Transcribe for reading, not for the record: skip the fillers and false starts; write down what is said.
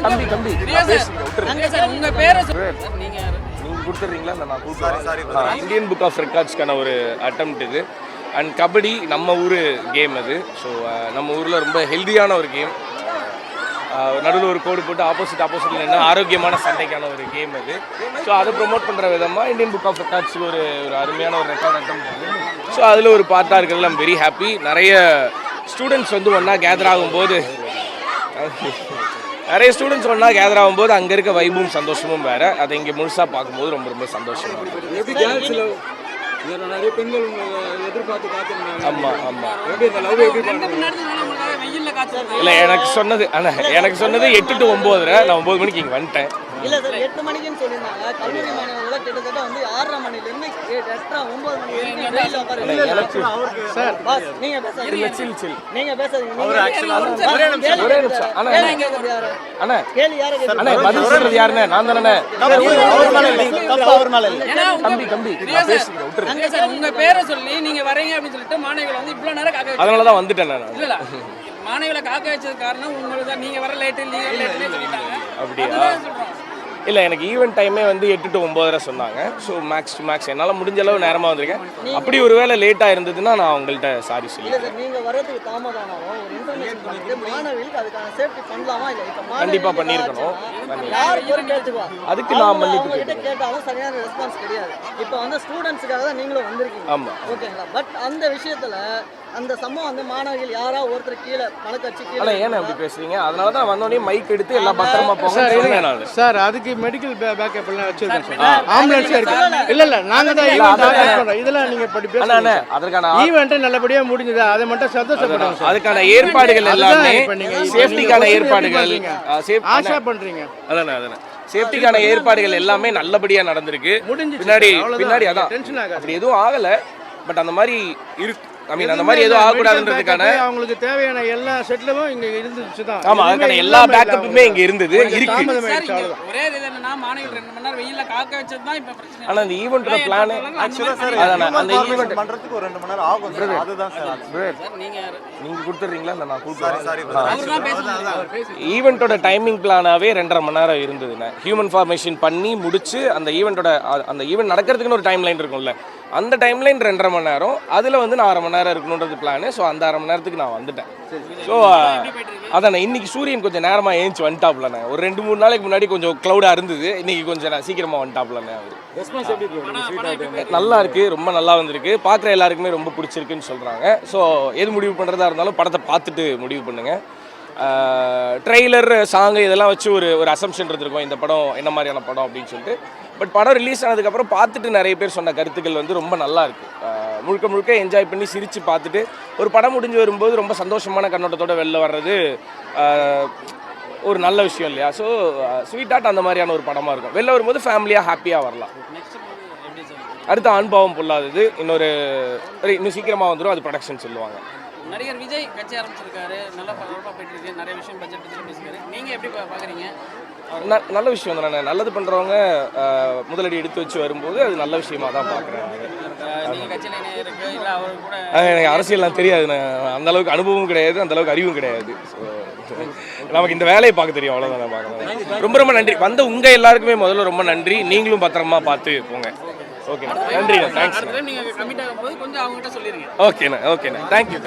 தம்பி தம்பி உங்க பேரை நீங்க கொடுத்துறீங்களா? நான் கூப்பிடுறேன். இந்தியன் புக் ஆஃப் ரெக்கார்ட்ஸ்க்கான ஒரு அட்டெம்ப்ட் இது. அண்ட் கபடி நம்ம ஊர் கேம் அது. ஸோ நம்ம ஊரில் ரொம்ப ஹெல்தியான ஒரு கேம். நடுவில் ஒரு கோடு போட்டு ஆப்போசிட்டில் என்ன ஆரோக்கியமான சண்டைக்கான ஒரு கேம் அது. ஸோ அதை ப்ரொமோட் பண்ணுற விதமாக இந்தியன் புக் ஆஃப் ரெக்கார்ட்ஸுக்கு ஒரு அருமையான ஒரு ரெக்கார்ட் அட்டெம்ப்ட் அது. ஸோ அதில் ஒரு பார்ட்டாக இருக்கிறதுல ஐம் வெரி ஹாப்பி. நிறைய ஸ்டூடெண்ட்ஸ் வந்து ஒன்றா கேதர் ஆகும்போது அங்கே இருக்க வைபும் சந்தோஷமும் வேறு. அதை இங்கே முழுசாக பார்க்கும்போது ரொம்ப ரொம்ப சந்தோஷமாக இருக்குது. நிறைய பெண்கள் எதிர்பார்த்து காத்திருந்தாங்க. ஆமாம் ஆமாம். இல்ல எனக்கு சொன்னது 8 to 9. நான் 9 மணிக்கு இங்கே வந்துட்டேன். இல்ல சார் 8 மணிக்குன்னு சொல்லியிருந்தாங்க. கல்லூரி மாணவர்கள் கிட்டத்தட்ட வந்து 6:30 மணிலேருந்து 8:30 9 மணி வரைக்கும் சார் பாஸ் நீங்க பேசாதீங்க. நீங்க பேசாதீங்க. ஒரே நிமிஷம். அண்ணா கேளு யாரை அண்ணா பதில் சொல்றது யாருண்ணே? நான் தானே. தம்பி உங்க பேரை சொல்லி நீங்க வரீங்க அப்படின்னு சொல்லிட்டு மாணவிகளை வந்து இவ்வளவு நேரம் காக்க அதனால தான் வந்துட்டேன் நான். இல்ல மாணவிகளை காக்க வச்சது காரணம் உங்களுக்கு தான். நீங்க வர லேட்டு சொல்லிட்டாங்க. அப்படியா? இல்லை, எனக்கு ஈவெண்ட் டைமே வந்து 8 to 9 சொன்னாங்க. ஸோ மேக்ஸ் என்னால் முடிஞ்ச அளவு நேரமாக வந்திருக்கேன். அப்படி ஒரு வேளை லேட்டாக இருந்ததுன்னா நான் உங்கள்கிட்ட சாரி சொல்லிடுறேன். நீங்கள் வரதுக்கு தாமதமானாலும் ஒரு இன்ஃபர்மேஷன் பண்ணிட்டு மாணவிகளுக்கு அதுக்கான சேஃப்டி பண்ணலாமா இல்லை? கண்டிப்பாக பண்ணியிருக்கணும். யார் கேட்டுவா அதுக்கு நான் அவங்ககிட்ட கேட்டாலும் சரியான ரெஸ்பான்ஸ் கிடையாது. இப்போ வந்து ஸ்டூடெண்ட்ஸுக்காக தான் நீங்களும் வந்திருக்கீங்க. ஆமாம், ஓகேங்களா? பட் அந்த விஷயத்தில் அந்த சம்பவம் வந்து மாணவிகள் யாரா ஒருத்தர் கீழே மலக்கட்சி கீழே ஏன் அப்படி பேசுறீங்க? அதனால தான் வந்தோடனே மைக் எடுத்து எல்லாம் பத்திரமா போங்க சார். அதுக்கு மெடிக்கல் பேக்கப் எல்லாம் வச்சிருக்கோம் சார். ஆம்புலன்ஸ் இருக்கு. இல்ல நாங்க தான் ஈவென்ட் ஆர்கனைஸ் பண்றோம். இதெல்லாம் நீங்க படி பேசுங்க. அதற்கான ஈவென்ட் நல்லபடியா முடிஞ்சது. அதை மட்டும் சந்தோஷப்படுங்க சார். அதுக்கான ஏற்பாடுகள் எல்லாமே சேஃப்டிக்கான ஏற்பாடுகள் ஆஷா பண்றீங்க. அதானே சேஃப்டிக்கான ஏற்பாடுகள் எல்லாமே நல்லபடியா நடந்திருக்கு. பின்னாடி அதான் அப்படி எதுவும் ஆகல. பட் அந்த மாதிரி இருக்கு. அந்த மாதிரி எதுவும் ஆகக்கூடாதுன்றதுக்கான அவங்களுக்கு தேவையான எல்லா செட்டிலும் இங்க இருந்துச்சு தான். ஆமா, அதுக்கான எல்லா பேக்கப்புமே இங்க இருந்தது இருக்கு. ஒரே என்னன்னா மாணவிகள் 2 மணி நேரம் வெயில்ல காக்க வச்சது தான் இப்ப பிரச்சனை. ஆனா அந்த ஈவென்ட்டோட பிளான் ஆக்சுவலா சார் அந்த ஈவென்ட் பண்றதுக்கு ஒரு 2 மணி நேரம் ஆகும் சார். அதுதான் சார். நீங்க கொடுத்துறீங்களா? நான் கூப்பிடுறேன். ஈவென்ட்டோட டைமிங் பிளானாவே 2.5 மணி நேரம் இருந்ததுண்ணே. ஹியூமன் ஃபார்மேஷன் பண்ணி முடிச்சு அந்த ஈவென்ட் நடக்கிறதுக்குன்னு ஒரு டைம் லைன் இருக்கும்ல, அந்த டைம் லைன் 2.5 மணி நேரம். அதில் வந்து நான் 1/2 மணி நேரம் இருக்கணுன்றது பிளானு. ஸோ அந்த 1/2 மணி நேரத்துக்கு நான் வந்துட்டேன். ஸோ அதானே இன்னைக்கு சூரியன் கொஞ்சம் நேரமாக ஏஞ்சி வந்துட்டாப்லண்ணே. ஒரு 2-3 நாளைக்கு முன்னாடி கொஞ்சம் க்ளவுடாக இருந்தது. இன்னைக்கு கொஞ்சம் சீக்கிரமாக வந்துட்டாப்லண்ணே. அவர் நல்லா இருக்கு, ரொம்ப நல்லா வந்திருக்கு. பார்க்குற எல்லாருக்குமே ரொம்ப பிடிச்சிருக்குன்னு சொல்கிறாங்க. ஸோ எது முடிவு பண்ணுறதா இருந்தாலும் படத்தை பார்த்துட்டு முடிவு பண்ணுங்கள். ட்ரெய்லர் சாங்கு இதெல்லாம் வச்சு ஒரு அசம்ஷன் இருந்திருக்கும் இந்த படம் என்ன மாதிரியான படம் அப்படின்னு சொல்லிட்டு. பட் படம் ரிலீஸ் ஆனதுக்கப்புறம் பார்த்துட்டு நிறைய பேர் சொன்ன கருத்துக்கள் வந்து ரொம்ப நல்லா இருக்குது. முழுக்க என்ஜாய் பண்ணி சிரித்து பார்த்துட்டு ஒரு படம் முடிஞ்சு வரும்போது ரொம்ப சந்தோஷமான கண்ணோட்டத்தோடு வெளில வர்றது ஒரு நல்ல விஷயம் இல்லையா? ஸோ ஸ்வீட் ஆர்ட் அந்த மாதிரியான ஒரு படமாக இருக்கும். வெளில வரும்போது ஃபேமிலியாக ஹாப்பியாக வரலாம். அடுத்த அனுபவம் பொல்லாதது இன்னும் சீக்கிரமாக வந்துடும். அது ப்ரொடக்ஷன் சொல்லுவாங்க. நடிகர் விஜய் கட்சி ஆரம்பிச்சிருக்காரு. நல்லா பரவாயில்ல போயிட்டு இருக்கு. நிறைய விஷயம் பட்ஜெட் பற்றி பேசுகிறாரு. நீங்கள் எப்படி பார்க்குறீங்க? நல்ல விஷயம் தானே. நல்லது பண்ணுறவங்க முதலடி எடுத்து வச்சு வரும்போது அது நல்ல விஷயமாக தான் பார்க்குறேன். எனக்கு அரசியல்லாம் தெரியாது. அந்தளவுக்கு அனுபவமும் கிடையாது, அந்தளவுக்கு அறிவும் கிடையாது. ஸோ நமக்கு இந்த வேலையை பார்க்க தெரியும், அவ்வளோதான் நான் பார்க்குறேன். ரொம்ப நன்றி. வந்த உங்கள் எல்லாருக்குமே முதல்ல ரொம்ப நன்றி. நீங்களும் பத்திரமா பார்த்து போங்க. ஓகேண்ணா, நன்றிண்ணா, தேங்க்ஸ். நீங்கள் கமிட் ஆகும்போது கொஞ்சம் அவங்ககிட்ட சொல்லிடுங்க. ஓகேண்ணா, தேங்க்யூ.